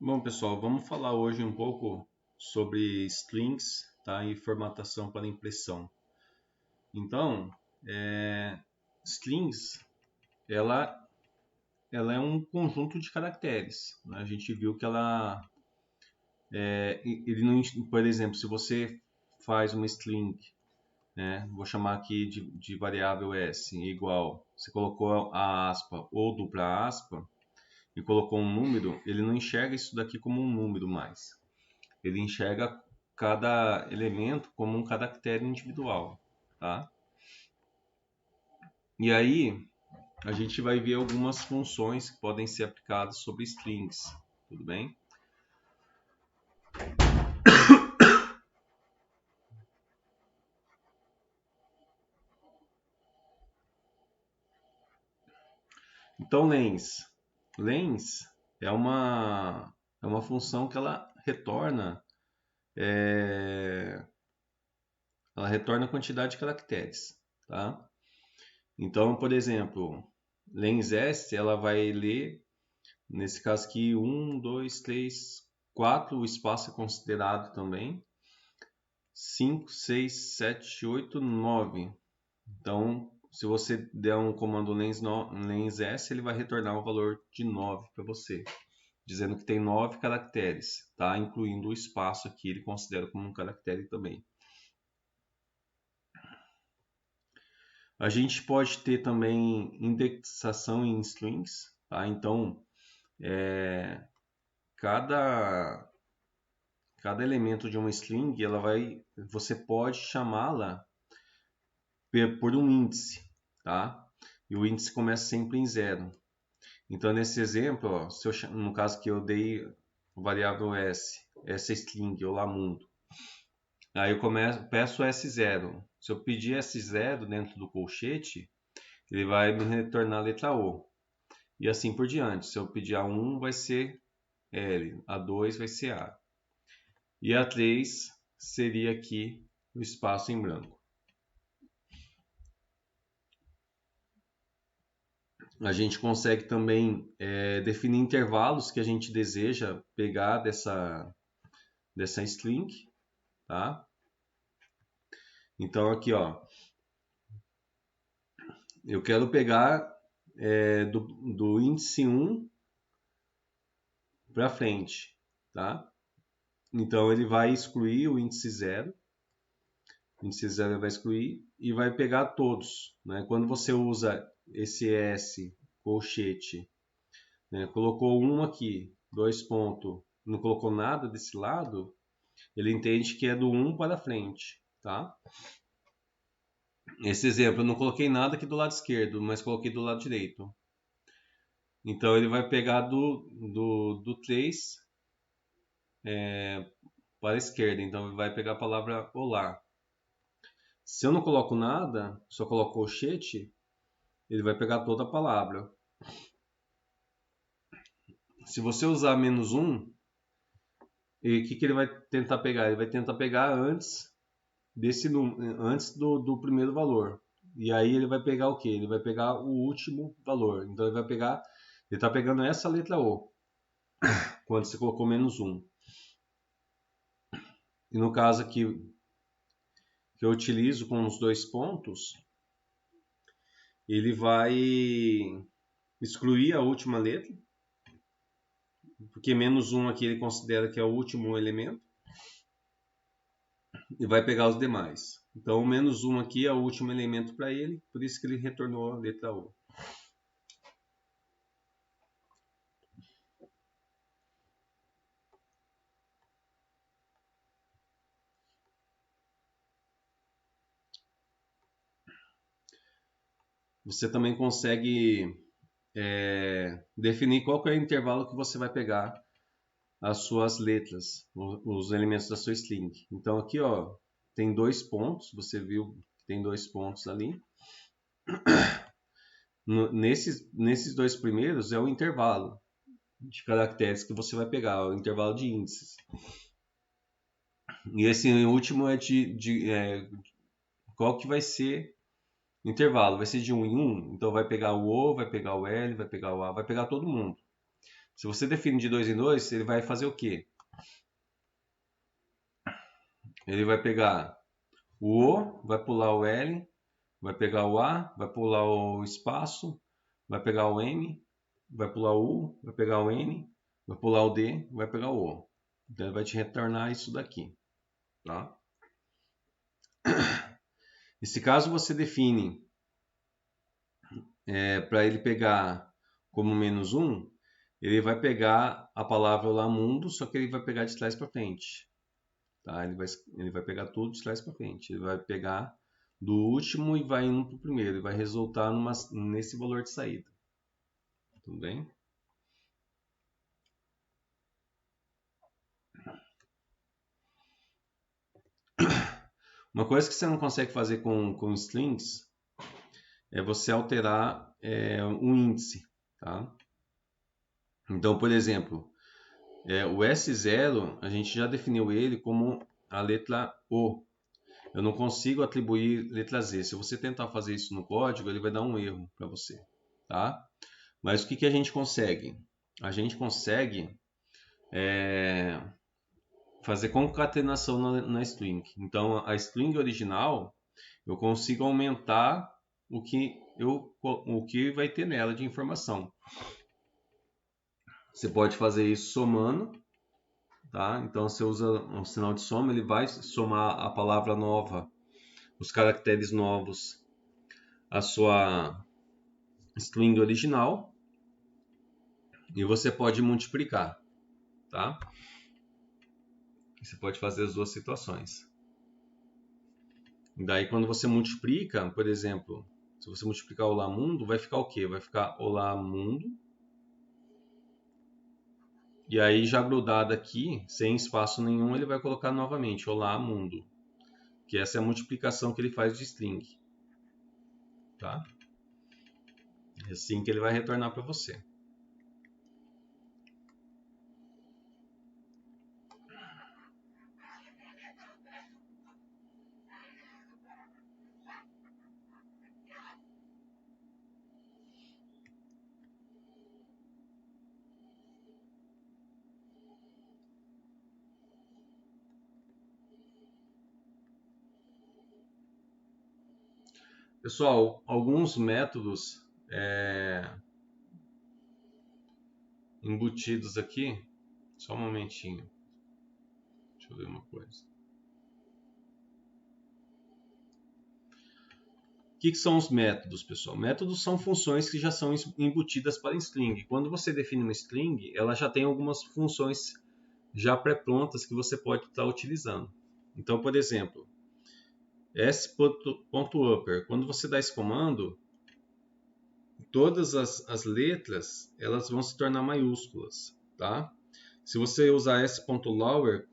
Bom, pessoal, vamos falar hoje um pouco sobre strings, tá? E formatação para impressão. Então, strings, ela, ela é um conjunto de caracteres, né? A gente viu que ele não, por exemplo, se você faz uma string, né? Vou chamar aqui de variável s igual, você colocou a aspa ou dupla aspa e colocou um número, ele não enxerga isso daqui como um número mais. Ele enxerga cada elemento como um caractere individual, tá? E aí a gente vai ver algumas funções que podem ser aplicadas sobre strings, tudo bem? Então lens é uma função que é, ela retorna a quantidade de caracteres, tá? Então, por exemplo, lens s ela vai ler, nesse caso aqui, 1, 2, 3, 4, o espaço é considerado também, 5, 6, 7, 8, 9. Então, se você der um comando lens s, ele vai retornar um valor de 9 para você, dizendo que tem 9 caracteres, tá? Incluindo o espaço aqui, ele considera como um caractere também. A gente pode ter também indexação em strings, tá? Então, cada cada elemento de uma string, você pode chamá-la por um índice, tá? E o índice começa sempre em 0. Então, nesse exemplo, ó, no caso que eu dei o variável s, essa string, olá mundo, aí eu peço S0. Se eu pedir S0 dentro do colchete, ele vai me retornar a letra O. E assim por diante. Se eu pedir A1, vai ser L, A2 vai ser A. E A3 seria aqui o espaço em branco. A gente consegue também definir intervalos que a gente deseja pegar dessa string, tá? Então aqui, ó, eu quero pegar do índice 1 para frente, tá? Então ele vai excluir o índice 0, o índice 0 vai excluir e vai pegar todos, né? Quando você usa esse S colchete, né? Colocou um aqui, 2 pontos, não colocou nada desse lado, ele entende que é do 1 para frente, tá? Esse exemplo, eu não coloquei nada aqui do lado esquerdo, mas coloquei do lado direito. Então ele vai pegar do 3 para a esquerda, então ele vai pegar a palavra olá. Se eu não coloco nada, só coloco colchete, ele vai pegar toda a palavra. Se você usar menos 1, o que ele vai tentar pegar? Ele vai tentar pegar antes antes do primeiro valor. E aí ele vai pegar o quê? Ele vai pegar o último valor. Então ele está pegando essa letra O, quando você colocou menos 1. E no caso aqui que eu utilizo com os 2 pontos, ele vai excluir a última letra, porque menos 1 aqui ele considera que é o último elemento, e vai pegar os demais. Então o menos 1 aqui é o último elemento para ele, por isso que ele retornou a letra O. Você também consegue definir qual que é o intervalo que você vai pegar as suas letras, os elementos da sua string. Então aqui, ó, tem 2 pontos, você viu que tem 2 pontos ali. Nesses 2 primeiros é o intervalo de caracteres que você vai pegar, o intervalo de índices. E esse último é qual que vai ser o intervalo? Vai ser de 1 em 1? Então vai pegar o O, vai pegar o L, vai pegar o A, vai pegar todo mundo. Se você define de 2 em 2, ele vai fazer o quê? Ele vai pegar o O, vai pular o L, vai pegar o A, vai pular o espaço, vai pegar o M, vai pular o U, vai pegar o N, vai pular o D, vai pegar o O. Então ele vai te retornar isso daqui, tá? E se caso você define para ele pegar como -1, ele vai pegar a palavra lá mundo, só que ele vai pegar de trás para frente, tá? Ele vai pegar tudo de trás para frente. Ele vai pegar do último e vai indo para o primeiro. Ele vai resultar nesse valor de saída. Tudo bem? Uma coisa que você não consegue fazer com strings é você alterar um índice, tá? Então, por exemplo, o S0, a gente já definiu ele como a letra O. Eu não consigo atribuir letra Z. Se você tentar fazer isso no código, ele vai dar um erro para você, tá? Mas o que a gente consegue? A gente consegue fazer concatenação na string. Então, a string original, eu consigo aumentar o que vai ter nela de informação. Você pode fazer isso somando, tá? Então, você usa um sinal de soma, ele vai somar a palavra nova, os caracteres novos, a sua string original, e você pode multiplicar, tá? Você pode fazer as duas situações. Daí, quando você multiplica, por exemplo, se você multiplicar olá mundo, vai ficar o quê? Vai ficar olá mundo. E aí, já grudado aqui, sem espaço nenhum, ele vai colocar novamente olá mundo. Que essa é a multiplicação que ele faz de string. Tá? É assim que ele vai retornar para você. Pessoal, alguns métodos embutidos aqui. Só um momentinho. Deixa eu ver uma coisa. O que são os métodos, pessoal? Métodos são funções que já são embutidas para string. Quando você define uma string, ela já tem algumas funções já pré-prontas que você pode estar utilizando. Então, por exemplo, s.upper. Quando você dá esse comando, todas as letras elas vão se tornar maiúsculas, tá? Se você usar s.lower,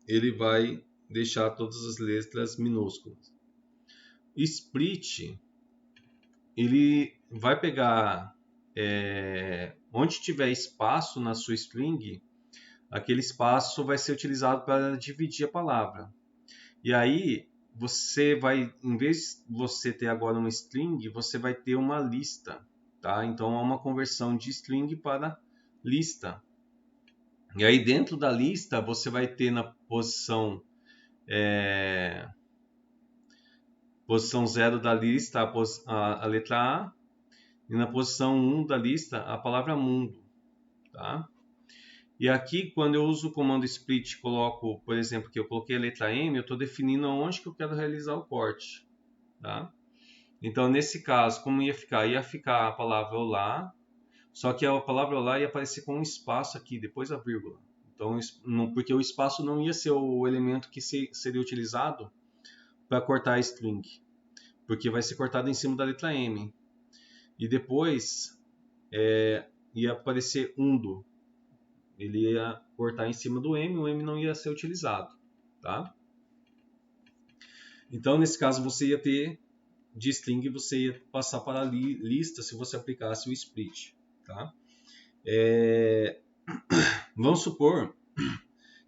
ele vai deixar todas as letras minúsculas. Split, ele vai pegar onde tiver espaço na sua string, aquele espaço vai ser utilizado para dividir a palavra. E aí você vai, em vez de você ter agora uma string, você vai ter uma lista, tá? Então é uma conversão de string para lista. E aí dentro da lista você vai ter na posição 0 da lista a letra A, e na posição 1 da lista a palavra mundo, tá? E aqui, quando eu uso o comando split, coloco, por exemplo, que eu coloquei a letra M, eu estou definindo onde que eu quero realizar o corte, tá? Então, nesse caso, como ia ficar? Ia ficar a palavra olá, só que a palavra olá ia aparecer com um espaço aqui, depois a vírgula. Então, porque o espaço não ia ser o elemento que seria utilizado para cortar a string, porque vai ser cortado em cima da letra M. E depois ia aparecer undo. Ele ia cortar em cima do M, o M não ia ser utilizado, tá? Então, nesse caso, você ia ter de string, você ia passar para a lista se você aplicasse o split, tá? Vamos supor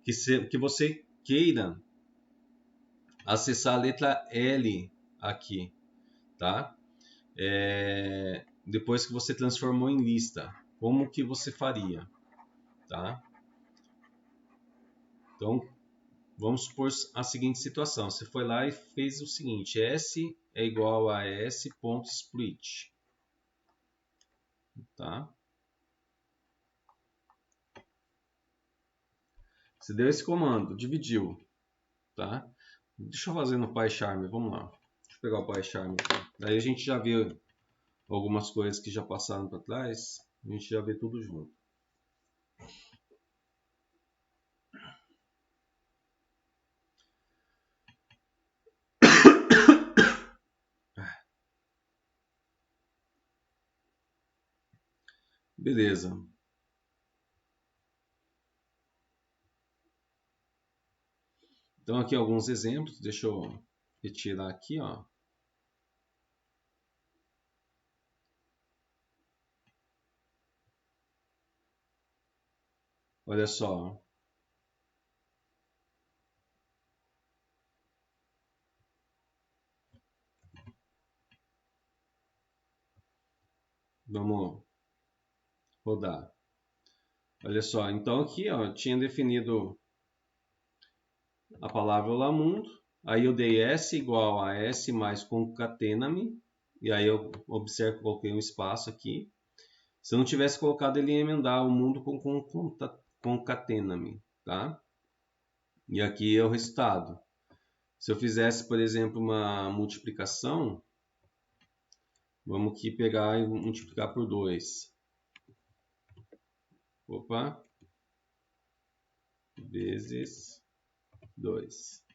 que você queira acessar a letra L aqui, tá? Depois que você transformou em lista. como que você faria, tá? Então, vamos supor a seguinte situação. Você foi lá e fez o seguinte: S é igual a S.split, tá? Você deu esse comando, dividiu, tá? Deixa eu fazer no PyCharm, vamos lá. Deixa eu pegar o PyCharm aqui. Daí a gente já viu algumas coisas que já passaram para trás, a gente já vê tudo junto. Beleza. Então aqui alguns exemplos, deixa eu retirar aqui, ó. Olha só. Vamos rodar. Olha só, então aqui ó, eu tinha definido a palavra Olá Mundo, aí eu dei S igual a S mais concatena-me, e aí eu observo que coloquei um espaço aqui. Se eu não tivesse colocado, ele ia emendar o mundo com concatena-me, tá? E aqui é o resultado. Se eu fizesse, por exemplo, uma multiplicação, vamos aqui pegar e multiplicar por 2. Opa, vezes 2.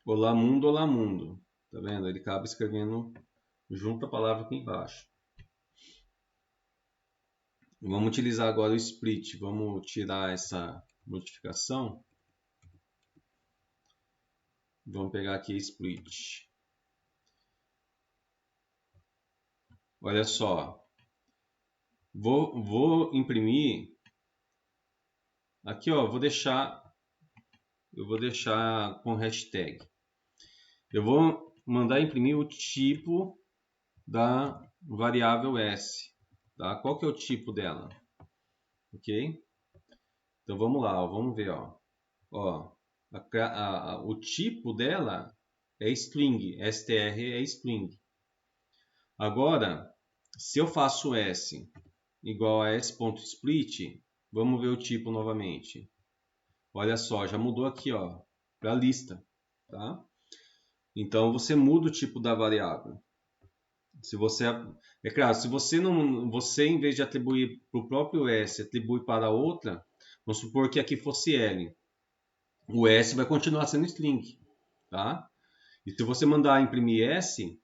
Olá mundo, olá mundo. Tá vendo? Ele acaba escrevendo junto a palavra aqui embaixo. Vamos utilizar agora o split. Vamos tirar essa modificação. Vamos pegar aqui split. Olha só. Vou imprimir. Aqui, ó, eu vou deixar com hashtag. Eu vou mandar imprimir o tipo da variável S. Tá? Qual que é o tipo dela? Ok? Então vamos lá, ó, vamos ver. Ó, o tipo dela é string, str é string. Agora, se eu faço s igual a s.split, vamos ver o tipo novamente. Olha só, já mudou aqui para a lista. Tá? Então você muda o tipo da variável. Se você, é claro, se você não, você em vez de atribuir para o próprio s, atribui para outra, vamos supor que aqui fosse L. O S vai continuar sendo string, tá? E se você mandar imprimir S,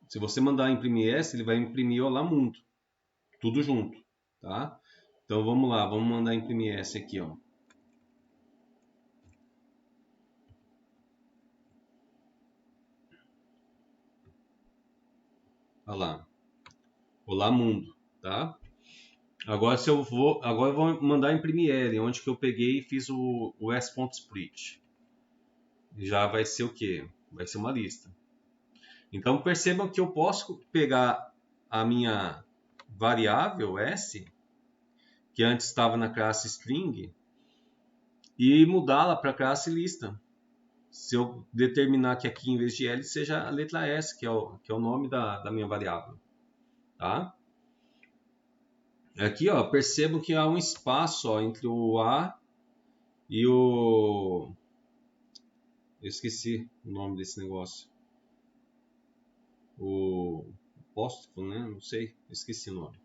se você mandar imprimir S, ele vai imprimir Olá Mundo, tudo junto, tá? Então vamos lá, vamos mandar imprimir S aqui, ó. Olha lá, Olá Mundo, tá? Agora eu vou mandar imprimir L, onde que eu peguei e fiz o s.split. Já vai ser o quê? Vai ser uma lista. Então percebam que eu posso pegar a minha variável S, que antes estava na classe string, e mudá-la para a classe lista. Se eu determinar que aqui em vez de L seja a letra S, que é o nome da minha variável. Tá? Aqui percebam que há um espaço entre o A e o... Eu esqueci o nome desse negócio. O apóstrofo, né? Não sei, esqueci o nome.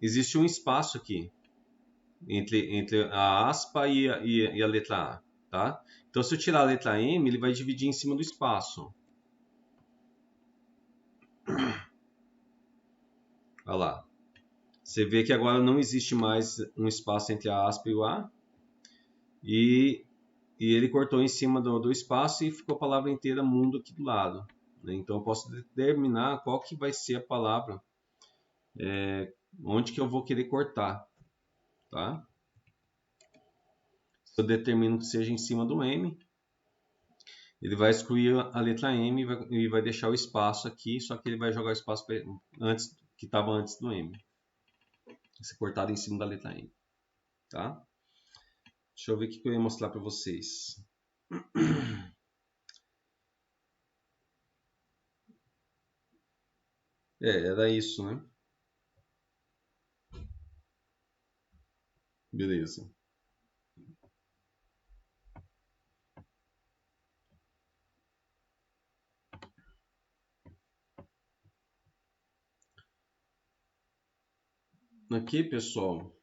Existe um espaço aqui entre a aspa e a letra A, tá? Então, se eu tirar a letra M, ele vai dividir em cima do espaço. Olha lá. Você vê que agora não existe mais um espaço entre a aspa e o A. E ele cortou em cima do espaço e ficou a palavra inteira mundo aqui do lado. Então, eu posso determinar qual que vai ser a palavra, onde que eu vou querer cortar, tá? Eu determino que seja em cima do M. ele vai excluir a letra M e vai deixar o espaço aqui, só que ele vai jogar o espaço antes, que estava antes do M. Vai ser cortado em cima da letra M. Tá? Deixa eu ver o que eu ia mostrar para vocês. Era isso, né? Beleza. Aqui, pessoal,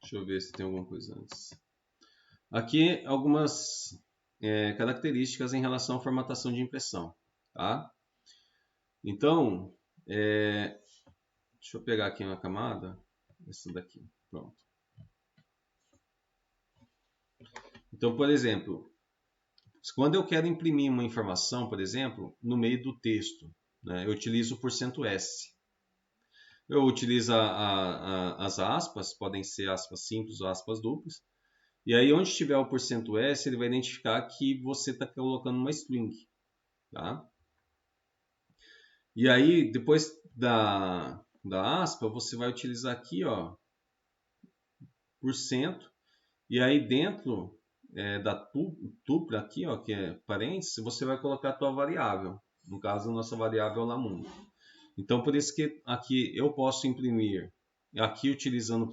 deixa eu ver se tem alguma coisa antes. Aqui, algumas características em relação à formatação de impressão. Tá? Então, deixa eu pegar aqui uma camada. Essa daqui. Pronto. Então, por exemplo, quando eu quero imprimir uma informação, por exemplo, no meio do texto, né, eu utilizo o %S. Eu utilizo as aspas, podem ser aspas simples ou aspas duplas. E aí, onde tiver o %S, ele vai identificar que você está colocando uma string. Tá? E aí, depois da aspa, você vai utilizar aqui, ó, %. E aí, dentro da tupla aqui, ó, que é parênteses, você vai colocar a tua variável. No caso, a nossa variável é lá mundo. Então, por isso que aqui eu posso imprimir, aqui utilizando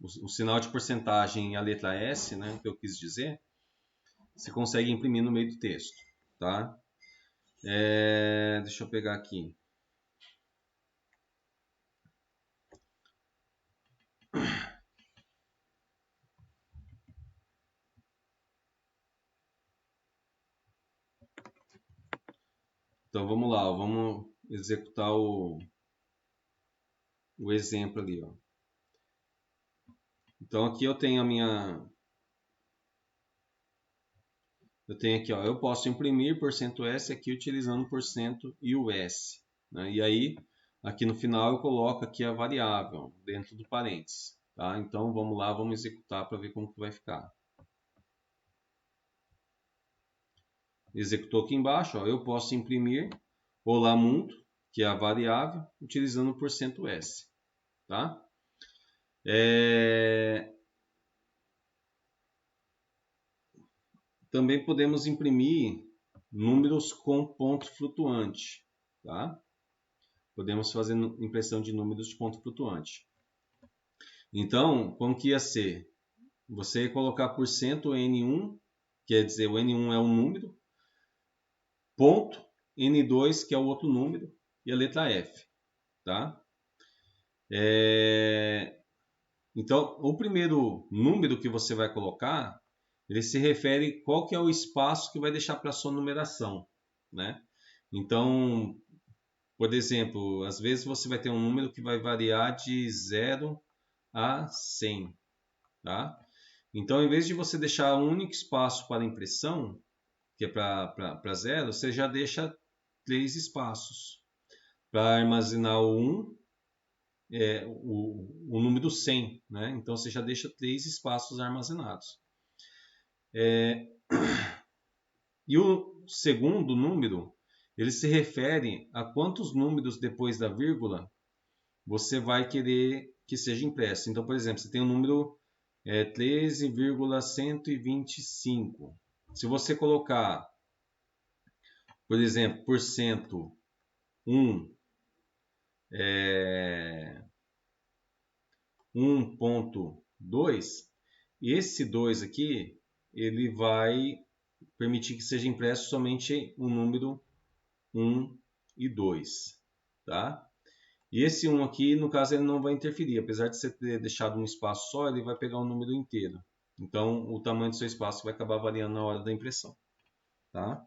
o sinal de porcentagem e a letra S, né, que eu quis dizer, você consegue imprimir no meio do texto, tá? Deixa eu pegar aqui. Então vamos lá, vamos executar o exemplo ali, ó. Então aqui eu tenho eu tenho aqui, ó, eu posso imprimir %S aqui utilizando % e o S, né? E aí aqui no final eu coloco aqui a variável dentro do parênteses, tá? Então vamos lá, vamos executar para ver como que vai ficar. Executou aqui embaixo, ó, eu posso imprimir olá mundo, que é a variável, utilizando o %S, tá? Também podemos imprimir números com ponto flutuante, tá? Podemos fazer impressão de números de ponto flutuante. Então, como que ia ser? Você ia colocar %N1, quer dizer, o N1 é um número, ponto N2, que é o outro número, e a letra F, tá? Então, o primeiro número que você vai colocar, ele se refere qual que é o espaço que vai deixar para a sua numeração, né? Então, por exemplo, às vezes você vai ter um número que vai variar de 0 a 100, tá? Então, em vez de você deixar um único espaço para impressão, que é para 0, você já deixa 3 espaços. Para armazenar o 1, o número 100, né? Então, você já deixa 3 espaços armazenados. E o segundo número, ele se refere a quantos números depois da vírgula você vai querer que seja impresso. Então, por exemplo, você tem o número 13,125. Se você colocar, por exemplo, %1 1.2, esse 2 aqui, ele vai permitir que seja impresso somente o número 1 e 2, tá? E esse 1 aqui, no caso, ele não vai interferir. Apesar de você ter deixado um espaço só, ele vai pegar o número inteiro. Então, o tamanho do seu espaço vai acabar variando na hora da impressão, tá?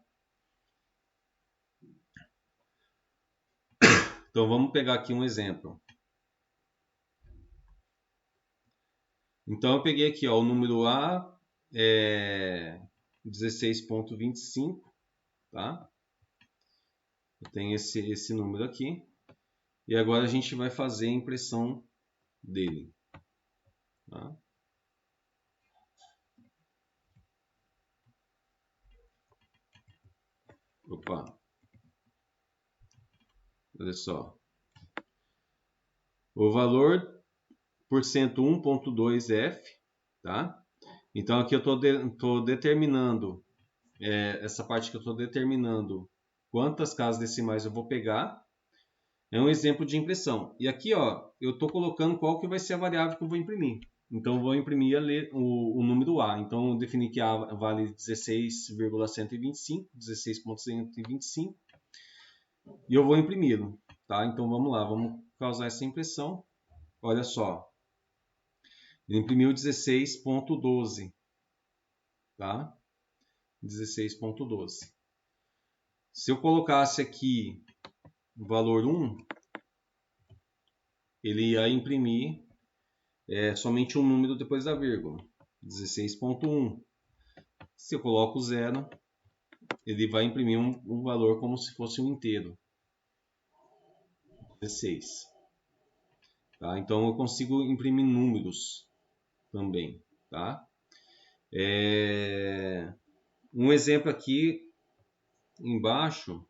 Então, vamos pegar aqui um exemplo. Então, eu peguei aqui, ó, o número A é 16.25, tá? Eu tenho esse número aqui. E agora a gente vai fazer a impressão dele, tá? Opa. Olha só. O valor %1.2f, tá? Então aqui eu estou determinando, essa parte que eu estou determinando quantas casas decimais eu vou pegar. É um exemplo de impressão. E aqui, ó, eu estou colocando qual que vai ser a variável que eu vou imprimir. Então, eu vou imprimir o número A. Então, eu defini que A vale 16,125, 16.125. E eu vou imprimi-lo, tá? Então, vamos lá, vamos causar essa impressão. Olha só. Ele imprimiu 16.12, tá? 16.12. Se eu colocasse aqui o valor 1, ele ia imprimir somente um número depois da vírgula, 16.1. Se eu coloco 0, ele vai imprimir um valor como se fosse um inteiro, 16. Tá? Então eu consigo imprimir números também. Tá? Um exemplo aqui embaixo.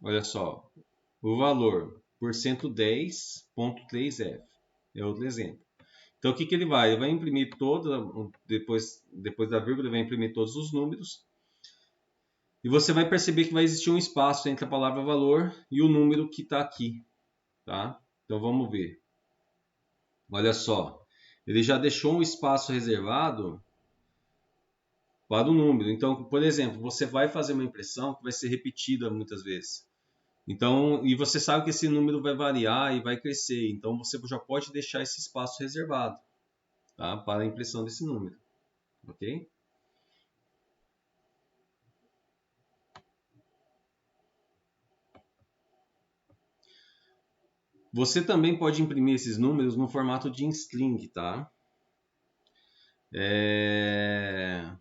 Olha só, o valor %10.3f é outro exemplo. Então o que ele vai? Ele vai imprimir depois da vírgula, ele vai imprimir todos os números. E você vai perceber que vai existir um espaço entre a palavra valor e o número que está aqui. Tá? Então vamos ver. Olha só, ele já deixou um espaço reservado para o número. Então, por exemplo, você vai fazer uma impressão que vai ser repetida muitas vezes. Então, e você sabe que esse número vai variar e vai crescer. Então, você já pode deixar esse espaço reservado, tá? Para a impressão desse número. Ok? Você também pode imprimir esses números no formato de string, tá? Deixa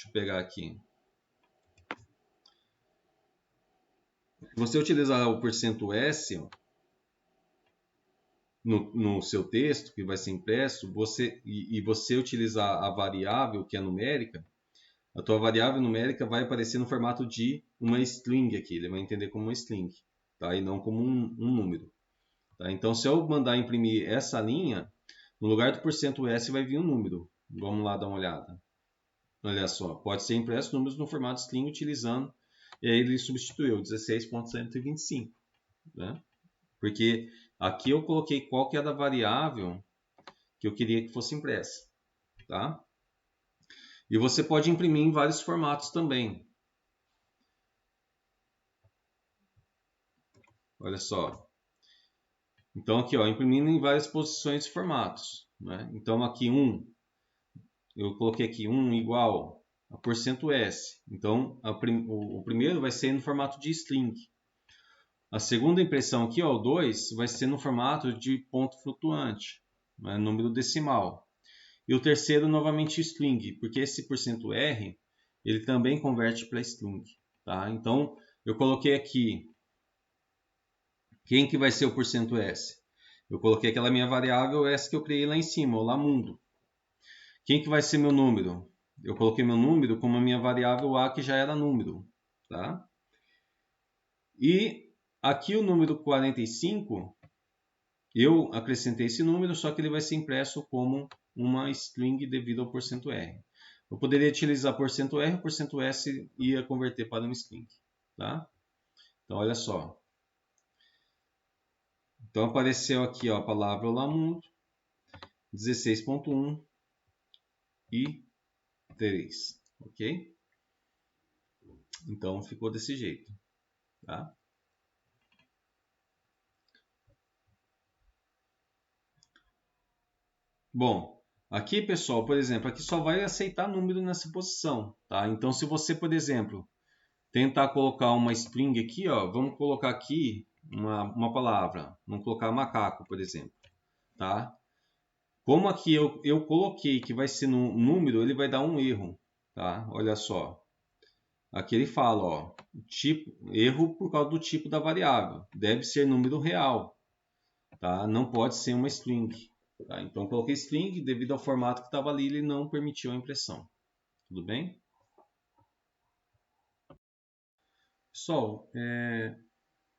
eu pegar aqui. Se você utilizar o %s no seu texto que vai ser impresso, e você utilizar a variável que é numérica, a tua variável numérica vai aparecer no formato de uma string aqui. Ele vai entender como uma string, tá? E não como um número. Tá? Então, se eu mandar imprimir essa linha, no lugar do %s vai vir um número. Vamos lá dar uma olhada. Olha só, pode ser impresso números no formato string utilizando, e aí ele substituiu 16.125, né? Porque aqui eu coloquei qual que é a variável que eu queria que fosse impressa, tá? E você pode imprimir em vários formatos também. Olha só. Então aqui, ó, imprimindo em várias posições e formatos, né? Então aqui eu coloquei aqui 1 igual a %s. Então o primeiro vai ser no formato de string. A segunda impressão aqui, ó, o 2, vai ser no formato de ponto flutuante, né, número decimal. E o terceiro novamente string, porque esse %r ele também converte para string, tá? Então eu coloquei aqui quem que vai ser o %s. Eu coloquei aquela minha variável s que eu criei lá em cima, o lá mundo. Quem que vai ser meu número? Eu coloquei meu número como a minha variável a que já era número, tá? E aqui o número 45, eu acrescentei esse número, só que ele vai ser impresso como uma string devido ao %r. Eu poderia utilizar %r, o %s ia converter para uma string, tá? Então olha só. Então apareceu aqui, ó, a palavra Olá Mundo, 16.1 e 3, ok? Então ficou desse jeito, tá? Bom, aqui pessoal, por exemplo, aqui só vai aceitar número nessa posição, tá? Então se você, por exemplo, tentar colocar uma string aqui, ó, vamos colocar aqui uma palavra, vamos colocar macaco, por exemplo, tá? Como aqui eu coloquei que vai ser no número, ele vai dar um erro, tá? Olha só. Aqui ele fala, ó, erro por causa do tipo da variável. Deve ser número real, tá? Não pode ser uma string. Tá? Então eu coloquei string, devido ao formato que estava ali, ele não permitiu a impressão. Tudo bem? Pessoal,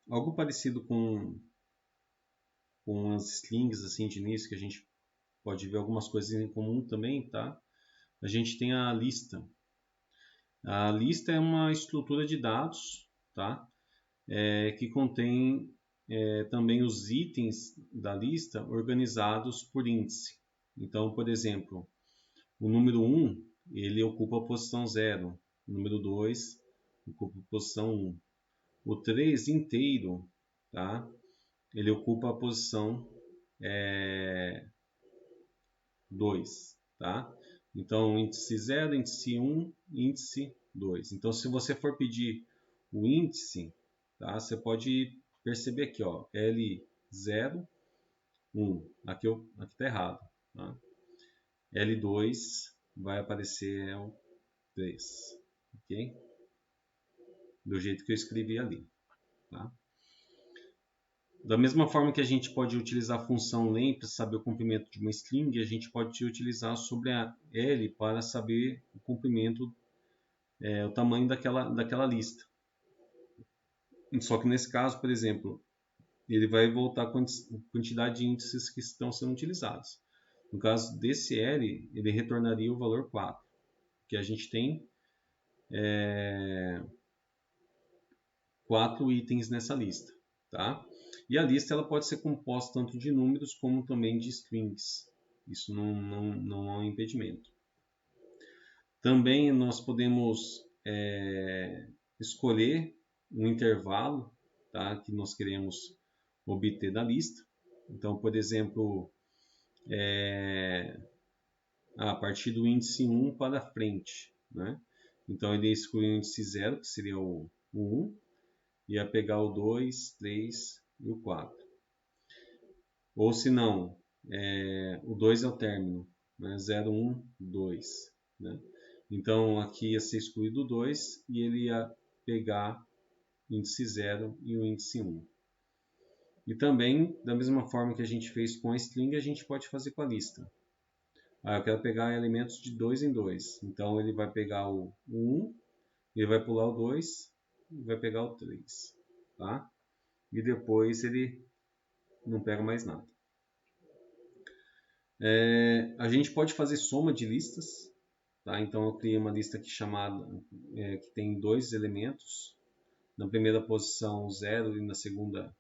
algo parecido com as strings assim, de início, que a gente pode ver algumas coisas em comum também, tá? A gente tem a lista. A lista é uma estrutura de dados, tá? Que contém também os itens da lista organizados por índice. Então, por exemplo, o número 1 ele ocupa a posição 0, o número 2 ocupa a posição 1. O 3 inteiro, tá? Ele ocupa a posição 2, tá? Então, índice 0, índice 1, índice 2. Então, se você for pedir o índice, tá? Você pode perceber aqui, ó, L0, 1. Aqui está errado. Tá? L2 vai aparecer o 3. Ok? Do jeito que eu escrevi ali. Tá? Da mesma forma que a gente pode utilizar a função len para saber o comprimento de uma string, a gente pode utilizar sobre a L para saber o comprimento, o tamanho daquela lista. Só que nesse caso, por exemplo, ele vai voltar com a quantidade de índices que estão sendo utilizados. No caso desse L, ele retornaria o valor 4, que a gente tem 4 itens nessa lista. Tá? E a lista ela pode ser composta tanto de números como também de strings. Isso não é um impedimento. Também nós podemos escolher um intervalo, tá, que nós queremos obter da lista. Então, por exemplo, a partir do índice 1 para frente. Né? Então, ele exclui o índice 0, que seria o 1, ia pegar o 2, 3 e o 4. Ou se não, o 2 é o término, né? 0, 1, 2. Né? Então aqui ia ser excluído o 2 e ele ia pegar o índice 0 e o índice 1. E também, da mesma forma que a gente fez com a string, a gente pode fazer com a lista. Eu quero pegar elementos de 2 em 2. Então ele vai pegar o 1, ele vai pular o 2 e vai pegar o 3. Tá? E depois ele não pega mais nada. A gente pode fazer soma de listas, tá? Então eu criei uma lista aqui chamada que tem 2 elementos, na primeira posição 0 e na segunda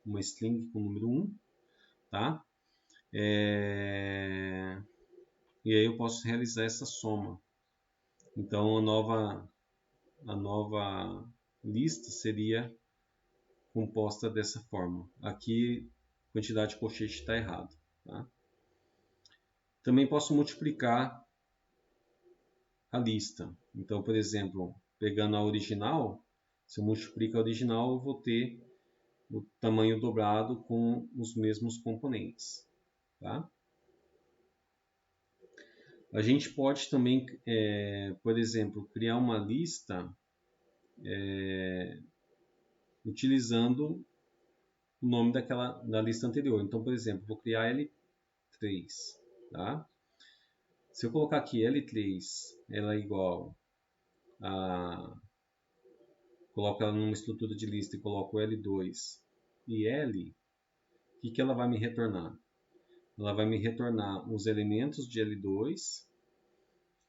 uma string com o número 1, tá? E aí eu posso realizar essa soma. Então a nova lista seria composta dessa forma. Aqui a quantidade de colchete está errado, tá? Também posso multiplicar a lista. Então, por exemplo, pegando a original, se eu multiplico a original, eu vou ter o tamanho dobrado com os mesmos componentes. Tá? A gente pode também, por exemplo, criar uma lista utilizando o nome da lista anterior. Então, por exemplo, vou criar L3. Tá? Se eu colocar aqui L3, ela é igual a... Coloco ela numa estrutura de lista e coloco L2 e L, o que ela vai me retornar? Ela vai me retornar os elementos de L2,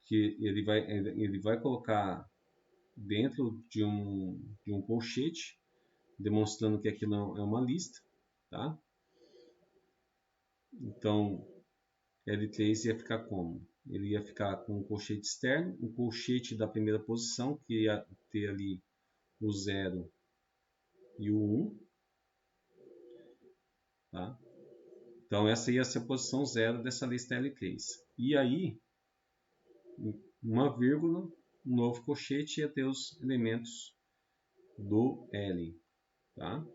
que ele vai colocar dentro de um colchete, demonstrando que aquilo é uma lista. Tá? Então, L3 ia ficar como? Ele ia ficar com um colchete externo, o colchete da primeira posição, que ia ter ali o 0 e o 1. Tá? Então, essa ia ser a posição 0 dessa lista L3. E aí, uma vírgula, um novo colchete ia ter os elementos do L. Tá?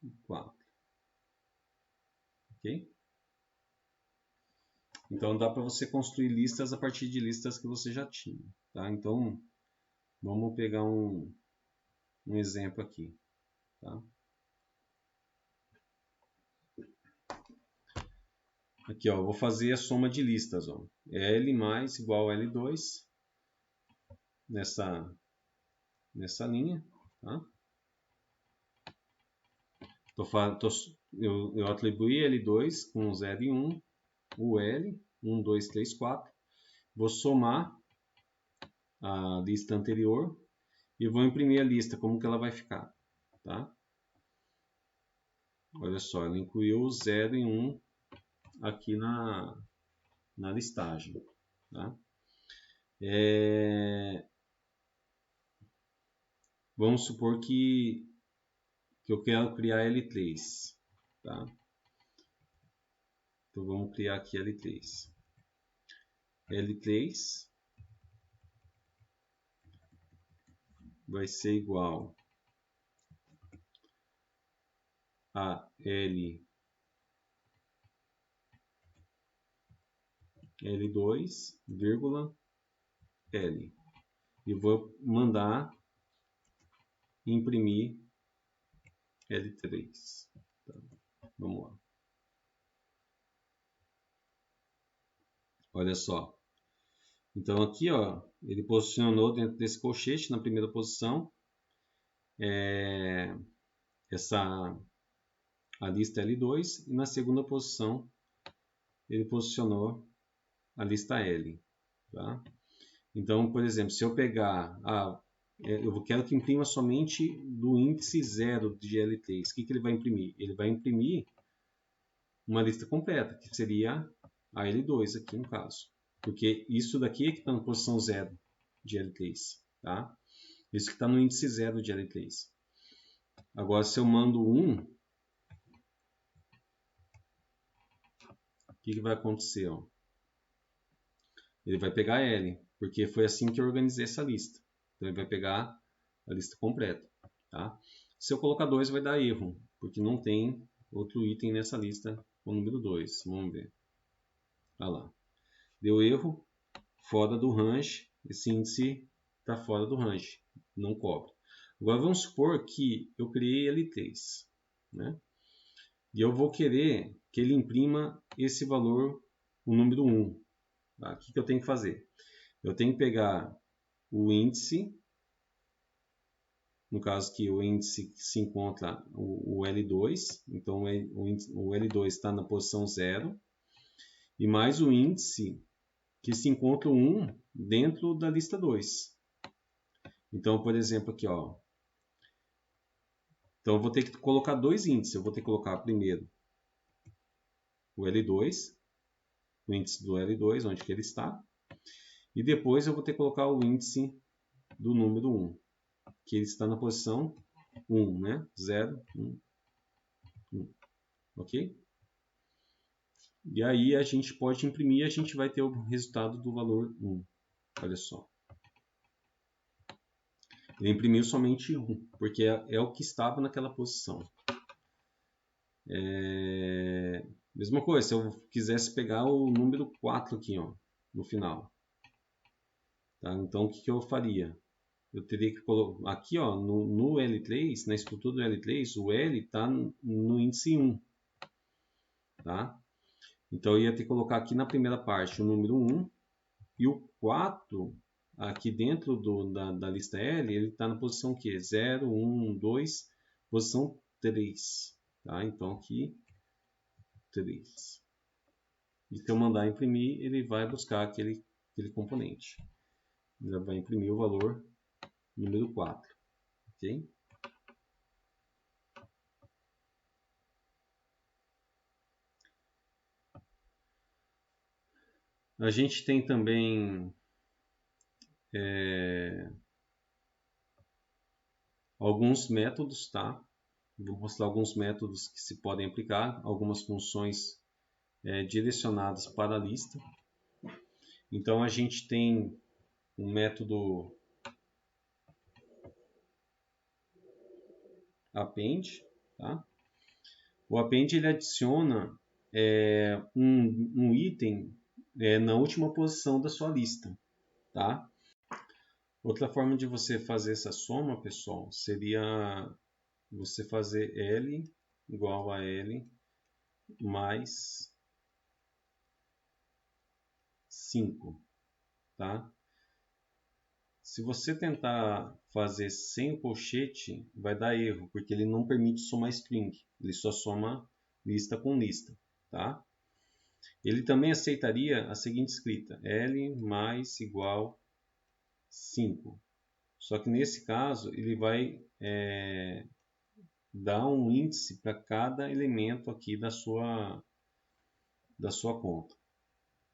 E 4. Ok? Então, dá para você construir listas a partir de listas que você já tinha. Tá? Então, vamos pegar um exemplo aqui. Tá? Aqui, ó, vou fazer a soma de listas, ó. L mais igual a L2 nessa linha, tá? Eu atribuí L2 com 0 e 1, o L, 1, 2, 3, 4. Vou somar a lista anterior e vou imprimir a lista, como que ela vai ficar, tá? Olha só, ela incluiu o 0 e 1 aqui na listagem, tá? Vamos supor que eu quero criar L3, tá? Então vamos criar aqui L3. L3 vai ser igual a L2, vírgula, L. E vou mandar imprimir L3. Tá? Vamos lá. Olha só. Então aqui, ó, ele posicionou dentro desse colchete na primeira posição a lista L2 e na segunda posição ele posicionou a lista L. Tá? Então, por exemplo, se eu pegar eu quero que imprima somente do índice 0 de L3. O que ele vai imprimir? Ele vai imprimir uma lista completa, que seria a L2 aqui no caso. Porque isso daqui é que está na posição 0 de L3. Tá? Isso que está no índice 0 de L3. Agora, se eu mando 1, o que vai acontecer? Ó? Ele vai pegar L, porque foi assim que eu organizei essa lista. Então, ele vai pegar a lista completa. Tá? Se eu colocar 2, vai dar erro, porque não tem outro item nessa lista com o número 2. Vamos ver. Olha lá. Deu erro, fora do range. Esse índice está fora do range, não cobre. Agora vamos supor que eu criei L3, né? E eu vou querer que ele imprima esse valor, o número 1. Tá? O que eu tenho que fazer? Eu tenho que pegar o índice, no caso que o índice se encontra o L2, então o L2 está na posição 0, e mais o índice que se encontra o 1 dentro da lista 2. Então, por exemplo, aqui, ó. Então, eu vou ter que colocar dois índices. Eu vou ter que colocar primeiro o L2, o índice do L2, onde que ele está, e depois eu vou ter que colocar o índice do número 1, que ele está na posição 1, né? 0, 1, 1. Ok? E aí a gente pode imprimir e a gente vai ter o resultado do valor 1. Olha só. Ele imprimiu somente 1, porque é o que estava naquela posição. Mesma coisa, se eu quisesse pegar o número 4 aqui, ó, no final. Tá? Então, o que eu faria? Eu teria que colocar aqui, ó, no L3, na estrutura do L3, o L está no índice 1. Tá? Então, eu ia ter que colocar aqui na primeira parte o número 1 e o 4 aqui dentro da lista L, ele está na posição que? 0, 1, 2, posição 3. Tá? Então, aqui 3. E se eu mandar imprimir, ele vai buscar aquele componente. Ele vai imprimir o valor número 4. Ok? A gente tem também alguns métodos, tá? Vou mostrar alguns métodos que se podem aplicar, algumas funções direcionadas para a lista. Então a gente tem um método append, tá? O append ele adiciona um item na última posição da sua lista, tá? Outra forma de você fazer essa soma, pessoal, seria você fazer L igual a L mais 5, tá? Se você tentar fazer sem o colchete, vai dar erro, porque ele não permite somar string, ele só soma lista com lista, tá? Ele também aceitaria a seguinte escrita: L mais igual 5. Só que nesse caso ele vai dar um índice para cada elemento aqui da sua conta,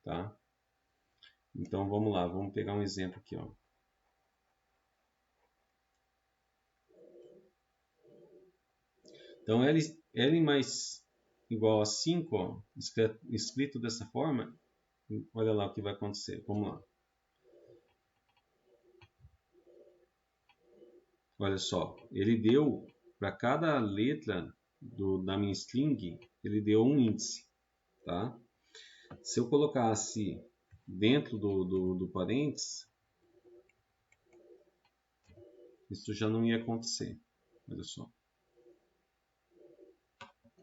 tá? Então vamos lá, vamos pegar um exemplo aqui, ó. Então L mais igual a 5, ó, escrito dessa forma, olha lá o que vai acontecer. Vamos lá. Olha só, ele deu para cada letra da minha string, ele deu um índice, tá? Se eu colocasse dentro do parênteses, isso já não ia acontecer. Olha só.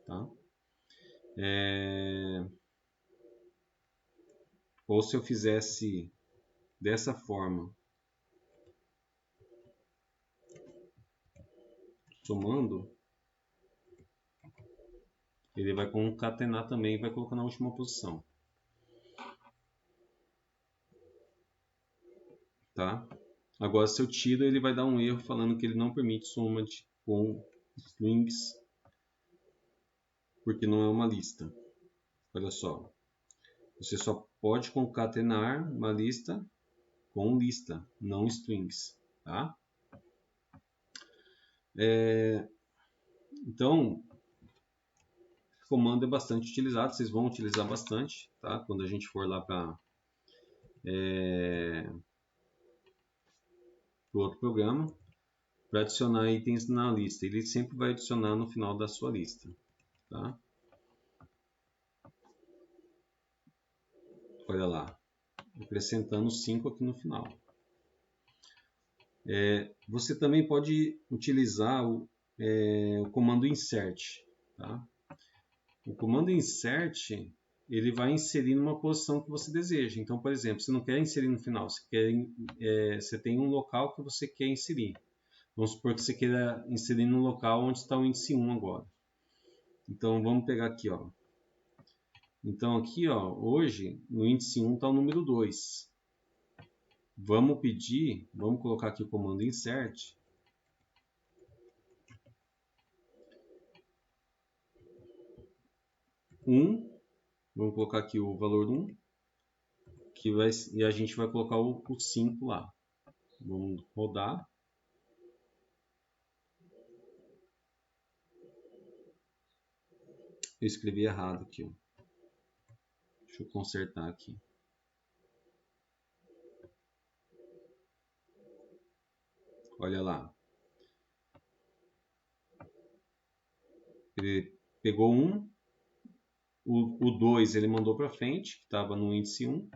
Tá? Ou se eu fizesse dessa forma, somando, ele vai concatenar também e vai colocar na última posição. Tá? Agora, se eu tiro, ele vai dar um erro falando que ele não permite soma com strings, porque não é uma lista. Olha só, você só pode concatenar uma lista com lista, não strings. Tá? Então, esse comando é bastante utilizado, vocês vão utilizar bastante, tá? Quando a gente for lá para o outro programa, para adicionar itens na lista. Ele sempre vai adicionar no final da sua lista. Tá? Olha lá, acrescentando 5 aqui no final. Você também pode utilizar o comando insert. Tá? O comando insert ele vai inserir numa posição que você deseja. Então, por exemplo, você não quer inserir no final, você tem um local que você quer inserir. Vamos supor que você queira inserir no local onde está o índice 1 agora. Então, vamos pegar aqui, ó. Então, aqui, ó, hoje, no índice 1 está o número 2. Vamos colocar aqui o comando insert. Vamos colocar aqui o valor 1, e a gente vai colocar o 5 lá. Vamos rodar. Eu escrevi errado aqui, ó. Deixa eu consertar aqui. Olha lá. Ele pegou 1, o 2 ele mandou para frente, que estava no índice 1,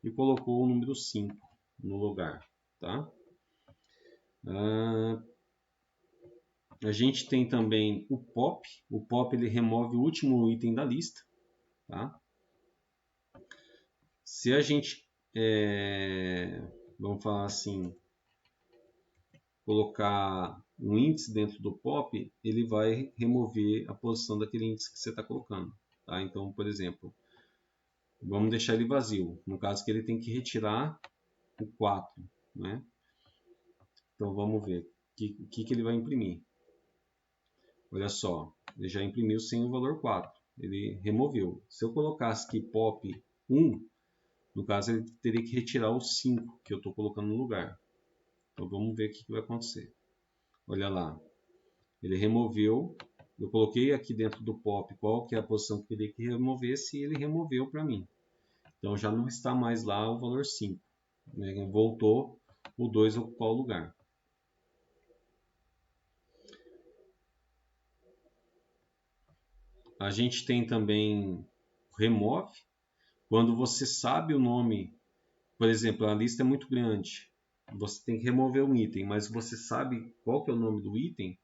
e colocou o número 5 no lugar. Tá? A gente tem também o pop. O pop ele remove o último item da lista. Tá? Se a gente, vamos falar assim, colocar um índice dentro do pop, ele vai remover a posição daquele índice que você está colocando. Tá? Então, por exemplo, vamos deixar ele vazio. No caso que ele tem que retirar o 4. Né? Então, vamos ver o que ele vai imprimir. Olha só, ele já imprimiu sem o valor 4. Ele removeu. Se eu colocasse aqui pop 1, no caso ele teria que retirar o 5 que eu estou colocando no lugar. Então vamos ver o que vai acontecer. Olha lá, ele removeu. Eu coloquei aqui dentro do pop qual que é a posição que eu queria que removesse e ele removeu para mim. Então já não está mais lá o valor 5. Né? Voltou o 2 a ocupar o lugar. A gente tem também remove. Quando você sabe o nome, por exemplo, a lista é muito grande, você tem que remover um item, mas você sabe qual que é o nome do item,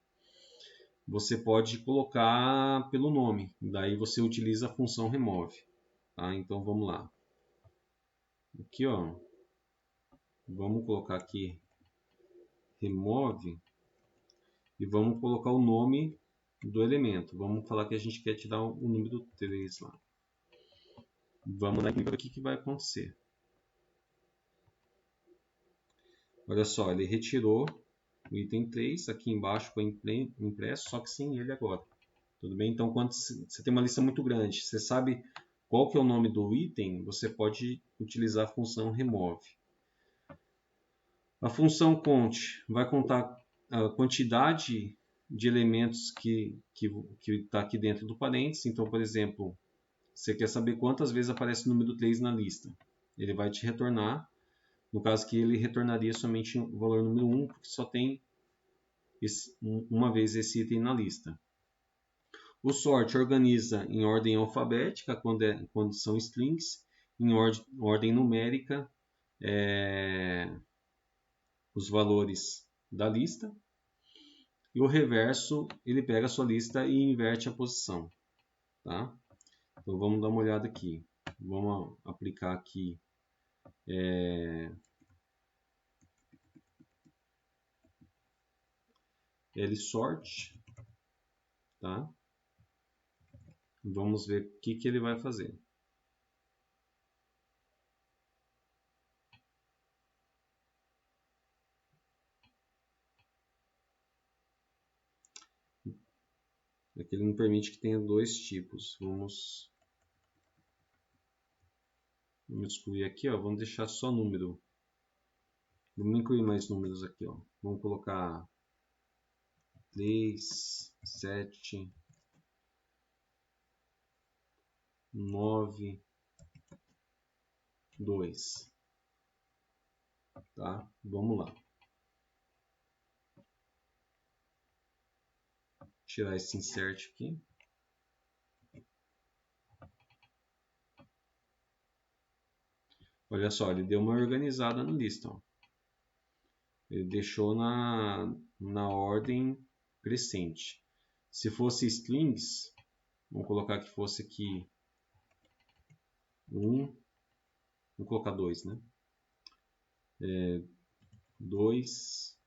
você pode colocar pelo nome. Daí você utiliza a função remove. Tá? Então vamos lá. aqui, ó, vamos colocar aqui remove e vamos colocar o nome do elemento. Vamos falar que a gente quer tirar o número 3 lá. Vamos lá e ver o que vai acontecer. Olha só, ele retirou o item 3, aqui embaixo foi impresso, só que sem ele agora. Tudo bem? Então, quando você tem uma lista muito grande, você sabe qual que é o nome do item, você pode utilizar a função remove. A função count vai contar a quantidade de elementos que está aqui dentro do parênteses. Então, por exemplo, você quer saber quantas vezes aparece o número 3 na lista. Ele vai te retornar. No caso que ele retornaria somente o valor número 1, porque só tem uma vez esse item na lista. O sort organiza em ordem alfabética, quando são strings, em ordem numérica, os valores da lista. E o reverso, ele pega a sua lista e inverte a posição. Tá? Então vamos dar uma olhada aqui. Vamos aplicar aqui LSort, tá? Vamos ver o que ele vai fazer. Aqui ele não permite que tenha dois tipos. Vamos excluir aqui, ó. Vamos deixar só número. Vamos incluir mais números aqui, ó. Vamos colocar 3, 7, 9, 2. Tá? Vamos lá. Tirar esse insert aqui. Olha só, ele deu uma organizada na lista. Ó. Ele deixou na ordem crescente. Se fosse strings, vamos colocar que fosse aqui 1, vamos colocar 2, né? 2.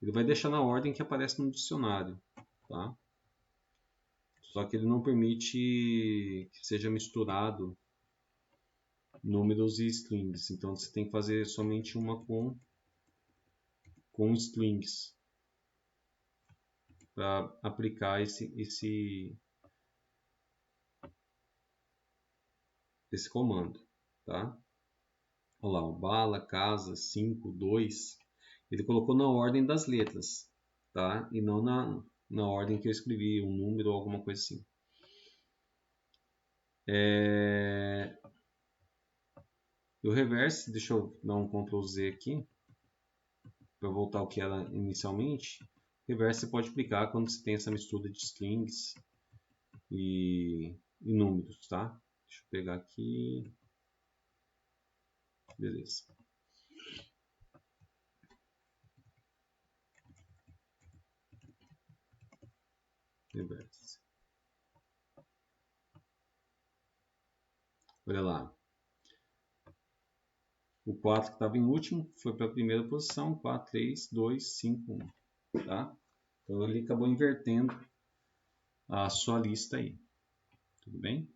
Ele vai deixar na ordem que aparece no dicionário, tá? Só que ele não permite que seja misturado números e strings. Então você tem que fazer somente uma com strings para aplicar esse comando, tá? Olha lá, bala, casa, 5, 2. Ele colocou na ordem das letras, tá? E não na ordem que eu escrevi, um número ou alguma coisa assim. E o reverse, deixa eu dar um Ctrl Z aqui, para voltar ao que era inicialmente. Reverse você pode aplicar quando você tem essa mistura de strings e números, tá? Deixa eu pegar aqui. Beleza. Reverse. Olha lá. O 4 que estava em último foi para a primeira posição. 4, 3, 2, 5, 1. Tá? Então ele acabou invertendo a sua lista aí. Tudo bem?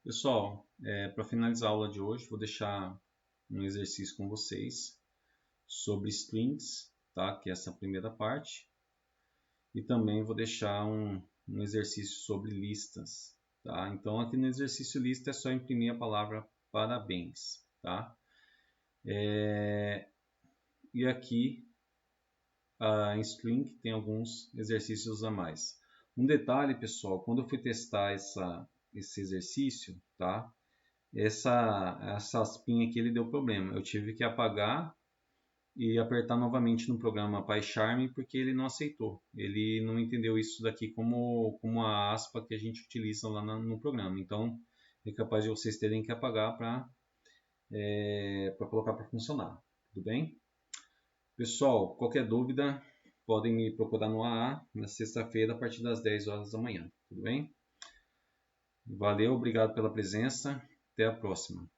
Pessoal, para finalizar a aula de hoje, vou deixar um exercício com vocês sobre strings, tá? Que é essa primeira parte. E também vou deixar um exercício sobre listas. Tá? Então, aqui no exercício lista é só imprimir a palavra parabéns. Tá? E aqui em string tem alguns exercícios a mais. Um detalhe, pessoal, quando eu fui testar esse exercício, tá? Essa aspinha aqui ele deu problema. Eu tive que apagar e apertar novamente no programa PyCharm porque ele não aceitou. Ele não entendeu isso daqui como a aspa que a gente utiliza lá no programa. Então é capaz de vocês terem que apagar para colocar para funcionar. Tudo bem? Pessoal, qualquer dúvida podem me procurar no AA na sexta-feira a partir das 10 horas da manhã. Tudo bem? Valeu, obrigado pela presença. Até a próxima.